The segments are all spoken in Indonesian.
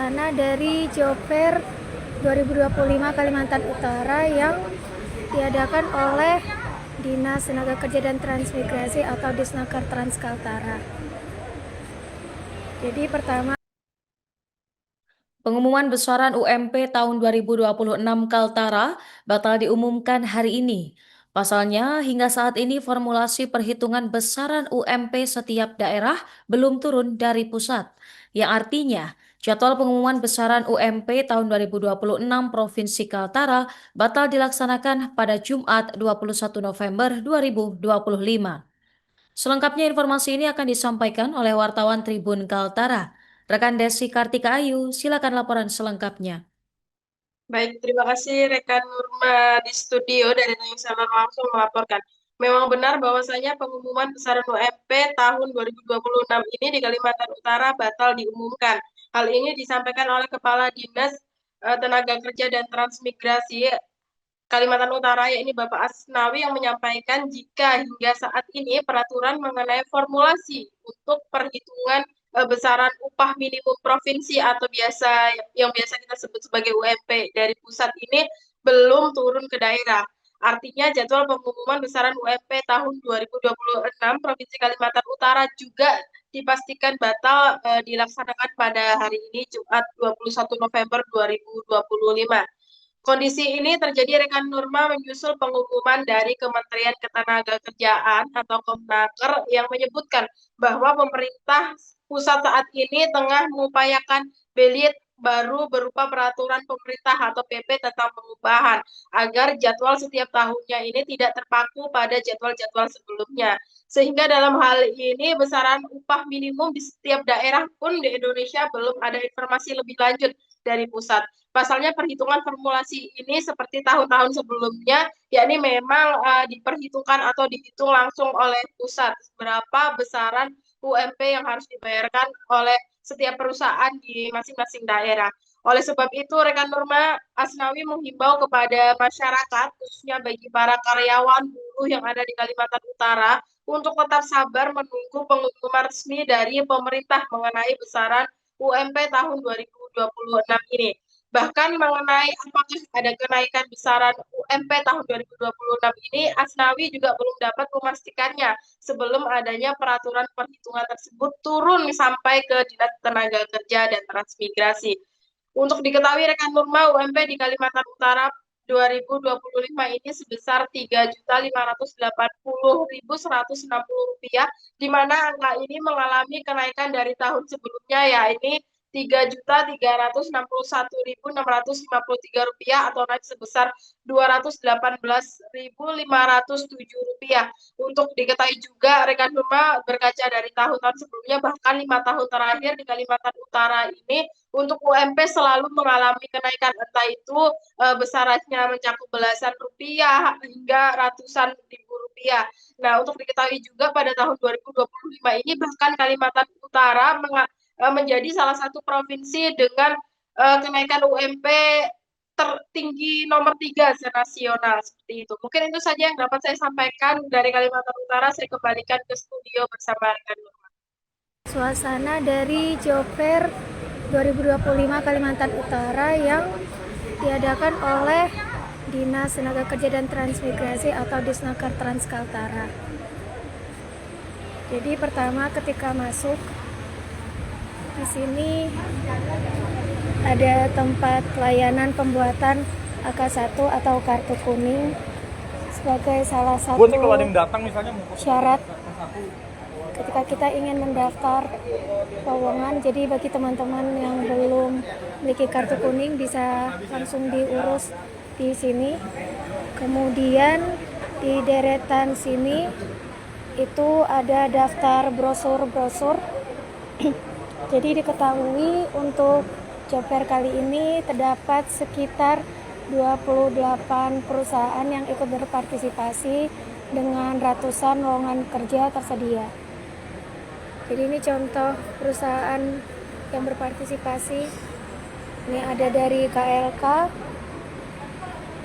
suasana dari Job Fair 2025 Kalimantan Utara yang diadakan oleh Dinas Tenaga Kerja dan Transmigrasi atau Disnaker Trans Kaltara. Jadi pertama, pengumuman besaran UMP tahun 2026 Kaltara batal diumumkan hari ini. Pasalnya, hingga saat ini formulasi perhitungan besaran UMP setiap daerah belum turun dari pusat, yang artinya jadwal pengumuman besaran UMP tahun 2026 Provinsi Kaltara batal dilaksanakan pada Jumat 21 November 2025. Selengkapnya informasi ini akan disampaikan oleh wartawan Tribun Kaltara. Rekan Desi Kartika Ayu, silakan laporan selengkapnya. Baik, terima kasih rekan Nurma di studio dari Tanjung Selor langsung melaporkan. Memang benar bahwasanya pengumuman besaran UMP tahun 2026 ini di Kalimantan Utara batal diumumkan. Hal ini disampaikan oleh Kepala Dinas Tenaga Kerja dan Transmigrasi Kalimantan Utara, yakni Bapak Asnawi, yang menyampaikan jika hingga saat ini peraturan mengenai formulasi untuk perhitungan besaran upah minimum provinsi atau biasa kita sebut sebagai UMP dari pusat ini belum turun ke daerah. Artinya jadwal pengumuman besaran UMP tahun 2026 Provinsi Kalimantan Utara juga dipastikan batal dilaksanakan pada hari ini Jumat 21 November 2025. Kondisi ini terjadi rekan Nurma menyusul pengumuman dari Kementerian Ketenagakerjaan atau Kemnaker yang menyebutkan bahwa pemerintah pusat saat ini tengah mengupayakan belit baru berupa peraturan pemerintah atau PP tentang pengupahan agar jadwal setiap tahunnya ini tidak terpaku pada jadwal-jadwal sebelumnya. Sehingga dalam hal ini besaran upah minimum di setiap daerah pun di Indonesia belum ada informasi lebih lanjut dari pusat. Pasalnya perhitungan formulasi ini seperti tahun-tahun sebelumnya, yakni memang diperhitungkan atau dihitung langsung oleh pusat berapa besaran UMP yang harus dibayarkan oleh setiap perusahaan di masing-masing daerah. Oleh sebab itu, rekan Nurma, Asnawi menghimbau kepada masyarakat, khususnya bagi para karyawan buruh yang ada di Kalimantan Utara, untuk tetap sabar menunggu pengumuman resmi dari pemerintah mengenai besaran UMP tahun 2026 ini. Bahkan mengenai apakah ada kenaikan besaran UMP tahun 2026 ini, Asnawi juga belum dapat memastikannya sebelum adanya peraturan perhitungan tersebut turun sampai ke Dinas Tenaga Kerja dan Transmigrasi. Untuk diketahui rekan Nurma, UMP di Kalimantan Utara 2025 ini sebesar Rp3.580.160, di mana angka ini mengalami kenaikan dari tahun sebelumnya, yaitu Rp3.361.653 atau naik sebesar Rp218.507. Untuk diketahui juga rekan Nurma, berkaca dari tahun-tahun sebelumnya, bahkan 5 tahun terakhir di Kalimantan Utara ini untuk UMP selalu mengalami kenaikan, entah itu besarannya mencakup belasan rupiah hingga ratusan ribu rupiah. Nah, untuk diketahui juga pada tahun 2025 ini bahkan Kalimantan Utara menjadi salah satu provinsi dengan kenaikan UMP tertinggi nomor 3 senasional, seperti itu. Mungkin itu saja yang dapat saya sampaikan dari Kalimantan Utara. Saya kembalikan ke studio bersama rekan Nurma. suasana dari Job Fair 2025 Kalimantan Utara yang diadakan oleh Dinas Tenaga Kerja dan Transmigrasi atau Disnaker Trans Kaltara. Jadi pertama ketika masuk di sini ada tempat pelayanan pembuatan AK1 atau kartu kuning sebagai salah satu syarat ketika kita ingin mendaftar lowongan. Jadi bagi teman-teman yang belum memiliki kartu kuning bisa langsung diurus di sini. Kemudian di deretan sini itu ada daftar brosur-brosur. Jadi diketahui untuk Job Fair kali ini terdapat sekitar 28 perusahaan yang ikut berpartisipasi dengan ratusan lowongan kerja tersedia. Jadi ini contoh perusahaan yang berpartisipasi. Ini ada dari KLK,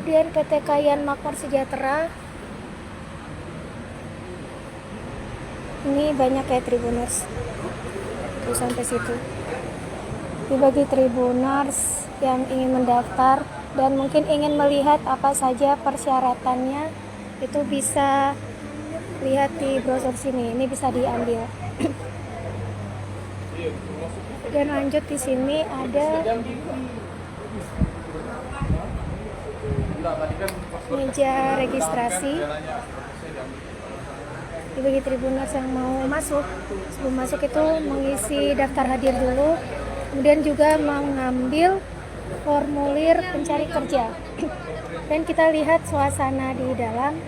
kemudian PT Kayan Makmur Sejahtera. Ini banyak ya Tribuners. Tuh sampai situ. bagi Tribuners yang ingin mendaftar dan mungkin ingin melihat apa saja persyaratannya, itu bisa lihat di browser sini. Ini bisa diambil. Dan lanjut di sini ada meja registrasi. Bagi Tribuners yang mau masuk, sebelum masuk itu mengisi daftar hadir dulu, kemudian juga mengambil formulir pencari kerja. Dan kita lihat suasana di dalam.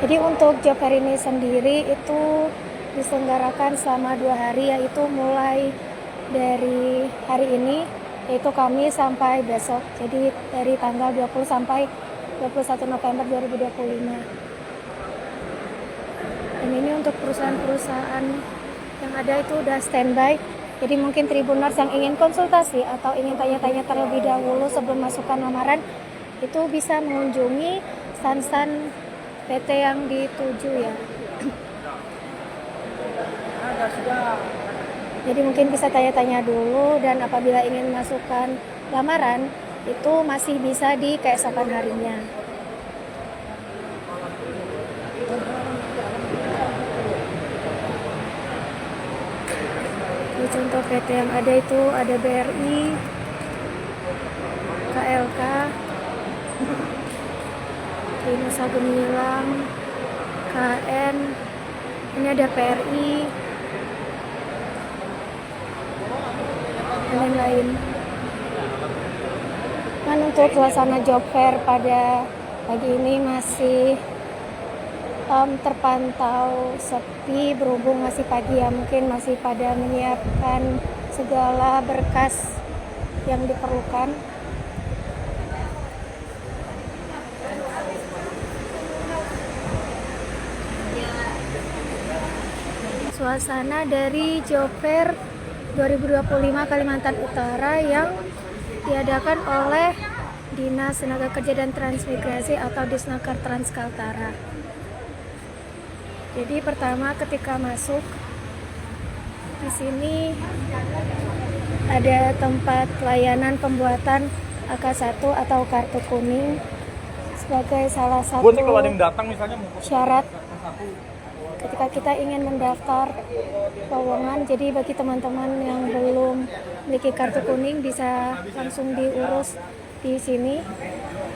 Jadi untuk job fair ini sendiri itu diselenggarakan selama 2 hari, yaitu mulai dari hari ini, yaitu Kamis sampai besok. Jadi dari tanggal 20 sampai 21 November 2025. Dan ini untuk perusahaan-perusahaan yang ada itu udah standby. Jadi mungkin Tribuners yang ingin konsultasi atau ingin tanya-tanya terlebih dahulu sebelum masukkan lamaran, itu bisa mengunjungi stand-stand PT yang dituju ya. Jadi mungkin bisa tanya-tanya dulu, dan apabila ingin masukkan lamaran itu masih bisa di keesokan harinya. Ini contoh PT yang ada itu ada BRI, KLK, Nusa Gemilang, KN, ini ada PRI, dan lain-lain. Dan untuk suasana job fair pada pagi ini masih terpantau sepi, berhubung masih pagi ya, mungkin masih pada menyiapkan segala berkas yang diperlukan. Suasana dari job fair 2025 Kalimantan Utara yang diadakan oleh Dinas Tenaga Kerja dan Transmigrasi atau Disnaker Trans Kaltara. Jadi pertama ketika masuk di sini ada tempat layanan pembuatan AK1 atau kartu kuning sebagai salah satu syarat ketika kita ingin mendaftar lowongan. Jadi bagi teman-teman yang belum memiliki kartu kuning bisa langsung diurus di sini.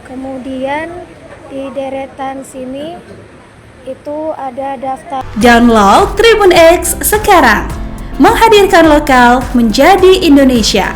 Kemudian di deretan sini itu ada daftar. Download Tribun X sekarang, menghadirkan lokal menjadi Indonesia.